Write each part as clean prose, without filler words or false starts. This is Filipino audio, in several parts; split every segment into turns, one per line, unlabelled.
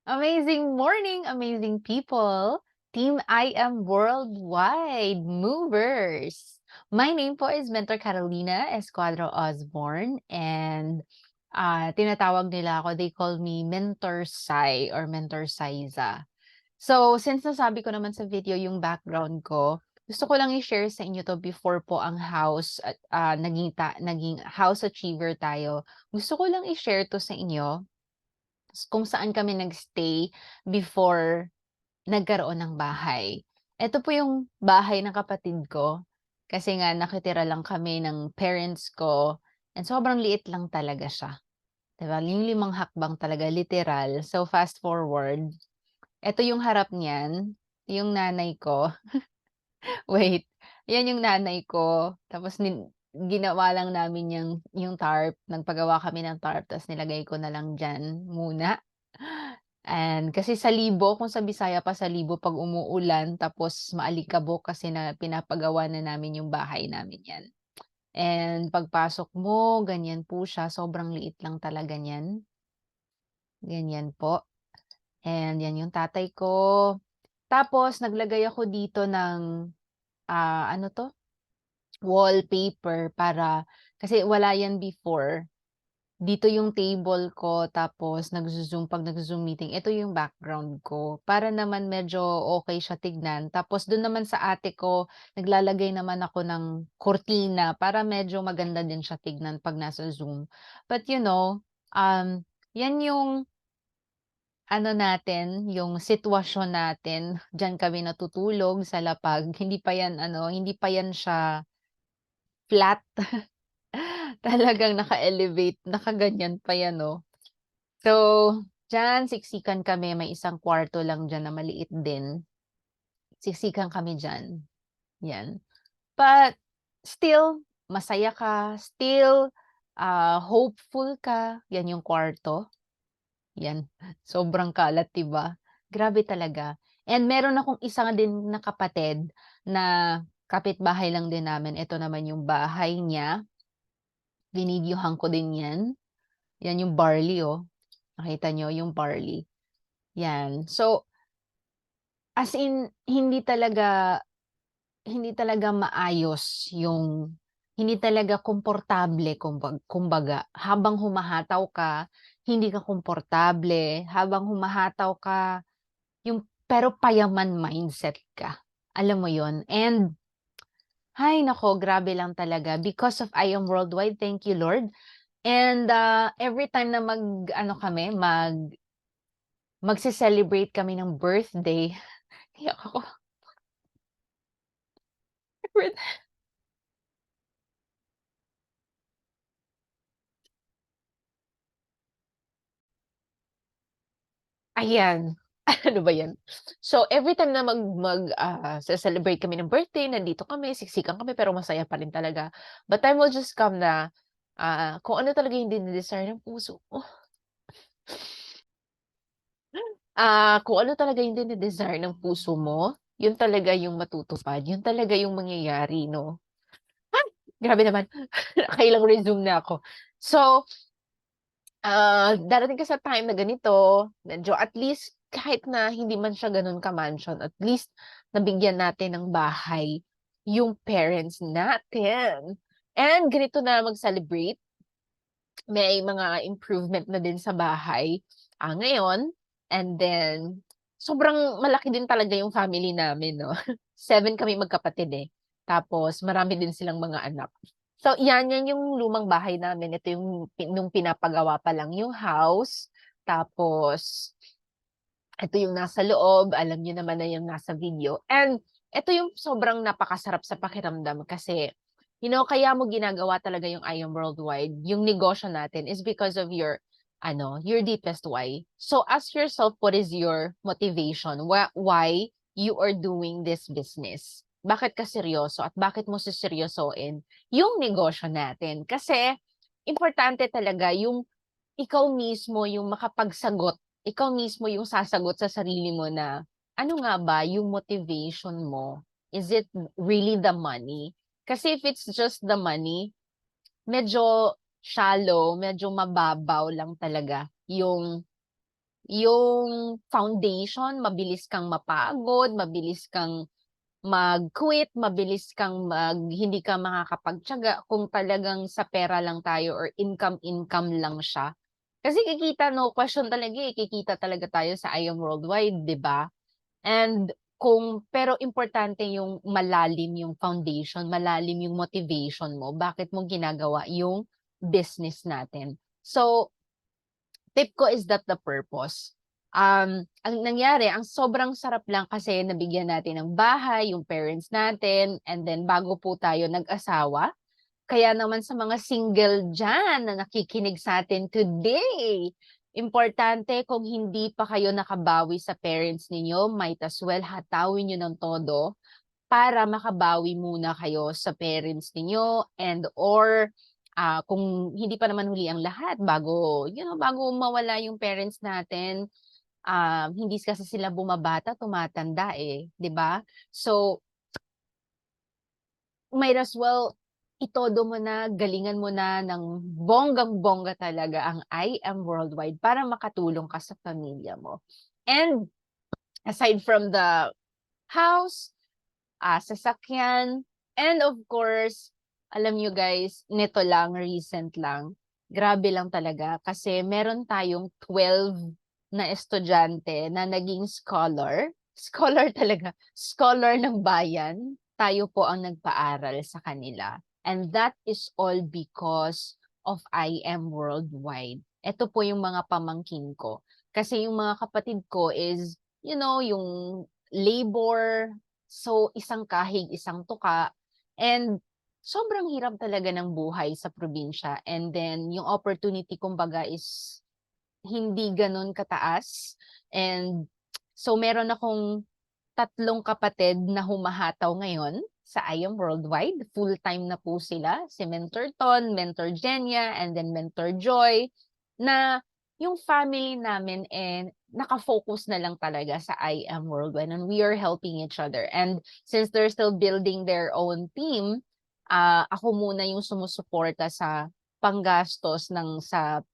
Amazing morning, amazing people! Team I Am Worldwide Movers! My name po is Mentor Carolina Escuadro Osborne and tinatawag nila ako, they call me Mentor Sai or Mentor Saiza. So, since nasabi ko naman sa video yung background ko, gusto ko lang i-share sa inyo to before po ang house at naging house achiever tayo. Gusto ko lang i-share to sa inyo kung saan kami nagstay before nagkaroon ng bahay. Ito po yung bahay ng kapatid ko, kasi nga nakitira lang kami ng parents ko and sobrang liit lang talaga siya, 'di ba? Yung 5 hakbang talaga literal. So fast forward, eto yung harap niyan, yung nanay ko. Wait, 'yan yung nanay ko tapos ginawa lang namin yung tarp, nagpagawa kami ng tarp ta's nilagay ko na lang diyan muna. And kasi sa libo, kung sa Bisaya pa sa libo 'pag umuulan tapos maalikabok kasi na pinapagawa na namin yung bahay namin 'yan. And pagpasok mo ganyan po siya, sobrang liit lang talaga niyan, ganyan po. And 'yan yung tatay ko. Tapos naglagay ako dito ng, ano 'to, wallpaper para kasi wala 'yan before. Dito yung table ko tapos 'pag nagzo-Zoom meeting, ito yung background ko. Para naman medyo okey siya tignan. Tapos dun naman sa ate ko, naglalagay naman ako ng kurtina para medyo maganda din siya tignan 'pag nasa Zoom. But 'yan yung ano natin, yung sitwasyon natin. Diyan kami natutulog sa lapag. Hindi pa yan siya flat. Talagang naka-elevate, nakaganyan pa yan 'no. So, diyan siksikan kami, may isang kwarto lang diyan na maliit din, siksikan kami diyan, 'yan. But still, masaya ka, still, hopeful ka, 'yan yung kwarto, 'yan. Sobrang kalat 'di ba? Grabe talaga. And meron akong isa din na kapatid na kapitbahay lang din namin, ito naman yung bahay niya, binidyohan ko din 'yan. 'Yan yung barley, oh, nakita niyo yung barley, 'yan. So, as in hindi talaga maayos hindi talaga komportable kumbaga. Habang humahataw ka, hindi ka komportable, habang humahataw ka pero payaman mindset ka, alam mo yon. And, hay naku, grabe lang talaga because of I Am Worldwide, thank you Lord. And, every time na magse-celebrate kami ng birthday, iyak ako. Ayan, ano ba 'yan? So, every time na ce-celebrate kami ng birthday, nandito kami, siksikan kami, pero masaya pa rin talaga. But time will just come na, kung ano talaga yung dine-desire ng puso mo, kung ano talaga yung dine-desire ng puso mo, yun talaga yung matutupad, yun talaga yung mangyayari 'no. Ay, grabe naman, nakailang resume na ako. So, darating ka sa time na ganito, medyo at least kahit na hindi man siya gano'n ka-mansion, at least nabigyan natin ng bahay yung parents natin. And ganito na mag-celebrate, may mga improvement na din sa bahay, ngayon. And then, sobrang malaki din talaga yung family namin 'no. 7 kami magkapatid, eh, tapos marami din silang mga anak. So 'yan yung lumang bahay namin, ito yung nung pinapagawa pa lang yung house, tapos ito yung nasa loob, alam niyo naman na yung nasa video. And ito yung sobrang napakasarap sa pakiramdam kasi, kaya mo ginagawa talaga yung I Am Worldwide, yung negosyo natin is because of your deepest why. So ask yourself, what is your motivation? Why you are doing this business? Bakit ka seryoso at bakit mo seseryosoin yung negosyo natin? Kasi importante talaga yung ikaw mismo yung makapagsagot, ikaw mismo yung sasagot sa sarili mo na, ano nga ba yung motivation mo? Is it really the money? Kasi if it's just the money, medyo shallow, medyo mababaw lang talaga yung foundation, mabilis kang mapagod, mabilis kang mag-quit, mabilis kang hindi ka makakapagtiyaga kung talagang sa pera lang tayo or income lang siya. Kasi kikita, no question talaga, kikita talaga tayo sa I Am Worldwide, 'di ba? And pero importante yung malalim yung foundation, malalim yung motivation mo, bakit mo ginagawa yung business natin. So, tip ko is that the purpose. Ang nangyari, ang sobrang sarap lang kasi nabigyan natin ng bahay, yung parents natin, and then bago po tayo nag-asawa. Kaya naman sa mga single dyan na nakikinig sa atin today, importante kung hindi pa kayo nakabawi sa parents ninyo, might as well hatawin nyo ng todo para makabawi muna kayo sa parents ninyo and or kung hindi pa naman huli ang lahat bago bago mawala yung parents natin, hindi kasi sila bumabata, tumatanda, 'di ba? So, might as well itodo mo na, galingan mo na ng bonggang-bongga talaga ang I Am Worldwide para makatulong ka sa pamilya mo. And aside from the house, sasakyan, and of course, alam niyo guys, nito lang, recent lang, grabe lang talaga kasi meron tayong 12 na estudyante na naging scholar. Scholar talaga, scholar ng bayan. Tayo po ang nagpaaral sa kanila. And that is all because of I Am Worldwide. Ito po yung mga pamangkin ko. Kasi yung mga kapatid ko is, yung labor. So, isang kahig, isang tuka. And sobrang hirap talaga ng buhay sa probinsya. And then, yung opportunity, kumbaga, is hindi ganun kataas. And so, meron akong 3 kapatid na humahataw ngayon sa I Am Worldwide. Full-time na po sila. Si Mentor Ton, Mentor Jenya, and then Mentor Joy. Na yung family namin naka-focus na lang talaga sa I Am Worldwide and we are helping each other. And since they're still building their own team, ako muna yung sumusuporta sa panggastos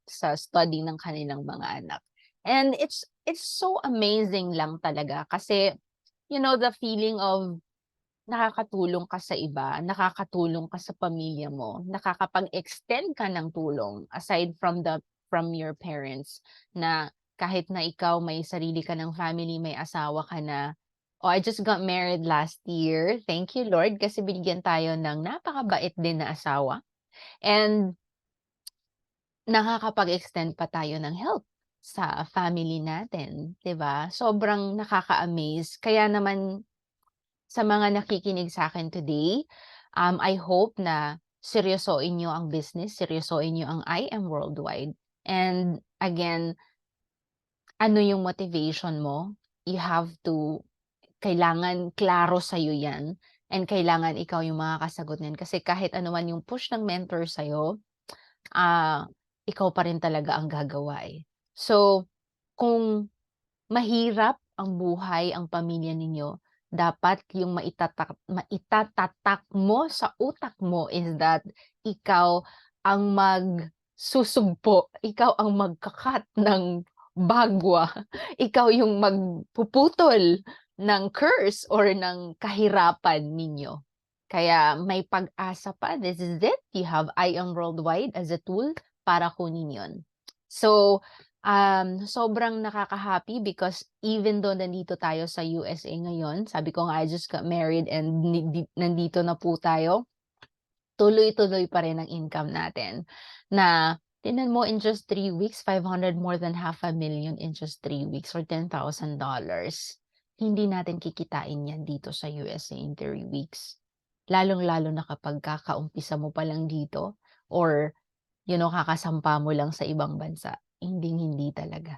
sa study ng kanilang mga anak. And it's so amazing lang talaga kasi the feeling of nakakatulong ka sa iba, nakakatulong ka sa pamilya mo, nakakapag-extend ka ng tulong aside from your parents na kahit na ikaw may sarili ka ng family, may asawa ka na. Oh, I just got married last year. Thank you, Lord, kasi binigyan tayo ng napakabait din na asawa. And nakakapag-extend pa tayo ng help sa family natin, 'di ba? Sobrang nakaka-amaze. Kaya naman sa mga nakikinig sa akin today, I hope na seryosoin niyo ang business, seryosoin niyo ang I Am Worldwide. And again, ano yung motivation mo? You have to kailangan klaro sa'yo 'yan and kailangan ikaw yung makakasagot niyan kasi kahit ano man yung push ng mentor sa'yo, ah, ikaw pa rin talaga ang gagawa, eh. So, kung mahirap ang buhay, ang pamilya ninyo, dapat yung maitatatak mo sa utak mo is that ikaw ang magsusugpo, ikaw ang magka-cut ng bagwa, ikaw yung magpuputol ng curse or ng kahirapan ninyo. Kaya may pag-asa pa, this is it, you have I Am Worldwide as a tool para kunin yun. So, sobrang nakaka-happy because even though nandito tayo sa USA ngayon, sabi ko nga I just got married and nandito na po tayo, tuloy-tuloy pa rin ang income natin. Na tingnan mo in just 3 weeks, 500 more than 500,000 in just 3 weeks or $10,000. Hindi natin kikitain yan dito sa USA in 3 weeks. Lalong-lalo na kapag kakaumpisa mo pa lang dito or kakasampa mo lang sa ibang bansa. Hinding-hindi talaga.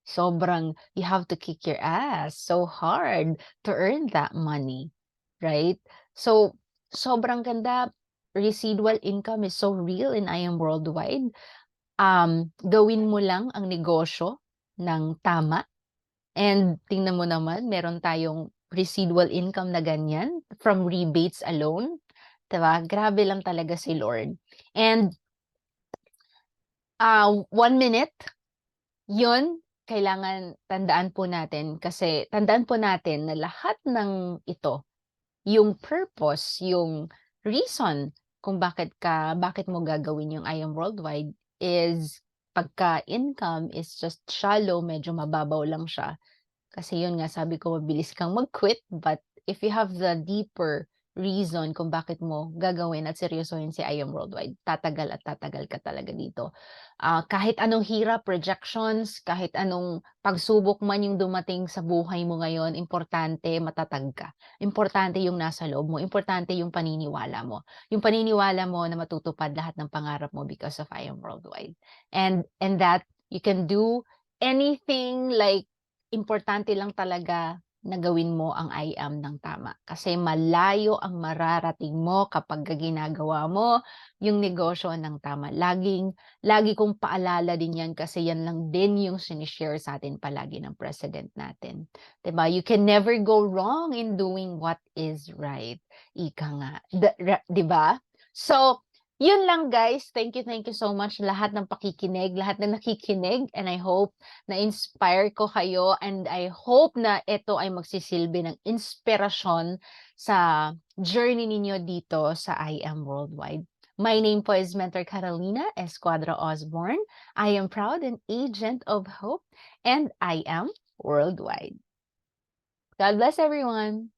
Sobrang you have to kick your ass so hard to earn that money, right? So, sobrang ganda. Residual income is so real in I Am Worldwide. Gawin mo lang ang negosyo ng tama. And tingnan mo naman, meron tayong residual income na ganyan from rebates alone. Diba? Grabe lang talaga si Lord. And 1 minute, yun, kailangan tandaan po natin na lahat ng ito, yung purpose, yung reason kung bakit mo gagawin yung I Am Worldwide is pagka-income is just shallow, medyo mababaw lang siya. Kasi yun nga, sabi ko mabilis kang mag-quit, but if you have the deeper reason kung bakit mo gagawin at seryosohin si I Am Worldwide, tatagal at tatagal ka talaga dito. Kahit anong hirap, rejections, kahit anong pagsubok man yung dumating sa buhay mo ngayon, importante matatag ka. Importante yung nasa loob mo, importante yung paniniwala mo. Yung paniniwala mo na matutupad lahat ng pangarap mo because of I Am Worldwide. And that you can do anything, like importante lang talaga na gawin mo ang I am ng tama. Kasi malayo ang mararating mo kapag ginagawa mo yung negosyo ng tama. Lagi kong paalala din yan kasi yan lang din yung sinishare sa atin palagi ng president natin. 'Di ba? You can never go wrong in doing what is right. Ika nga. 'Di ba? So, yun lang guys. Thank you so much lahat ng pakikinig, lahat ng nakikinig, and I hope na-inspire ko kayo, and I hope na ito ay magsisilbi ng inspirasyon sa journey ninyo dito sa I Am Worldwide. My name po is Mentor Carolina Escuadra Osborne. I am proud and agent of hope, and I am worldwide. God bless everyone.